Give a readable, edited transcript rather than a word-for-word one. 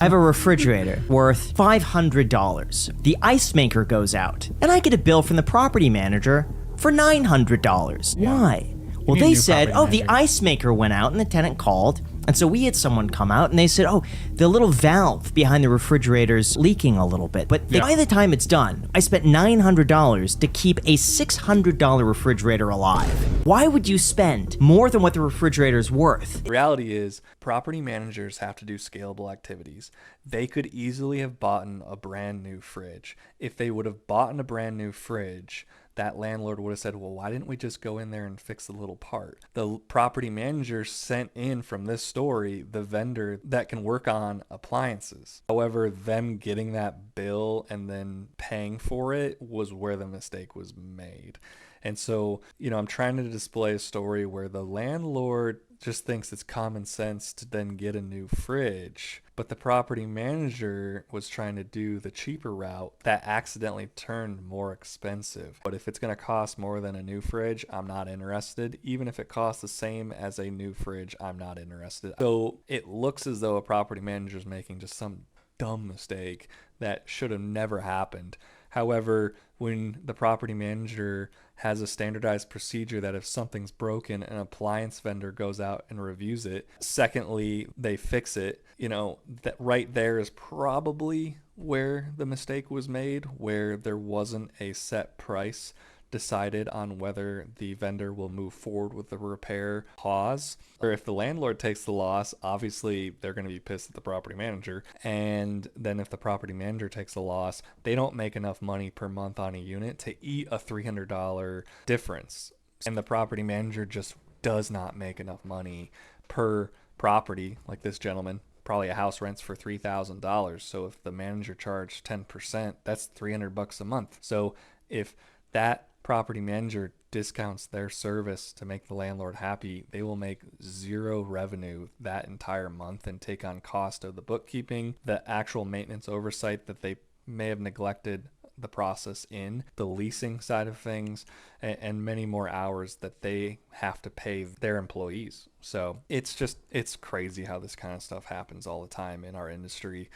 I have a refrigerator worth $500. The ice maker goes out, and I get a bill from the property manager for $900. Why? Well, need a they new said, property the manager. ice maker went out, and the tenant called. And so we had someone come out, and they said, the little valve behind the refrigerator's leaking a little bit. But by the time it's done, I spent $900 to keep a $600 refrigerator alive. Why would you spend more than what the refrigerator's worth? The reality is, property managers have to do scalable activities. They could easily have bought a brand new fridge. If they would have bought a brand new fridge, that landlord would have said, well, why didn't we just go in there and fix the little part? The property manager sent in from this story the vendor that can work on appliances. However, them getting that bill and then paying for it was where the mistake was made. And so, I'm trying to display a story where the landlord just thinks it's common sense to then get a new fridge, but the property manager was trying to do the cheaper route that accidentally turned more expensive. But if it's going to cost more than a new fridge, I'm not interested. Even if it costs the same as a new fridge, I'm not interested. So it looks as though a property manager is making just some dumb mistake that should have never happened. However, when the property manager has a standardized procedure that if something's broken, an appliance vendor goes out and reviews it. Secondly, they fix it. That right there is probably where the mistake was made, where there wasn't a set price decided on whether the vendor will move forward with the repair pause. Or if the landlord takes the loss, obviously they're going to be pissed at the property manager. And then if the property manager takes the loss, they don't make enough money per month on a unit to eat a $300 difference. And the property manager just does not make enough money per property. Like this gentleman, probably a house rents for $3,000. So if the manager charged 10%, that's $300 a month. So if that property manager discounts their service to make the landlord happy, they will make zero revenue that entire month and take on cost of the bookkeeping, the actual maintenance oversight that they may have neglected the process in, the leasing side of things, and many more hours that they have to pay their employees. So it's crazy how this kind of stuff happens all the time in our industry.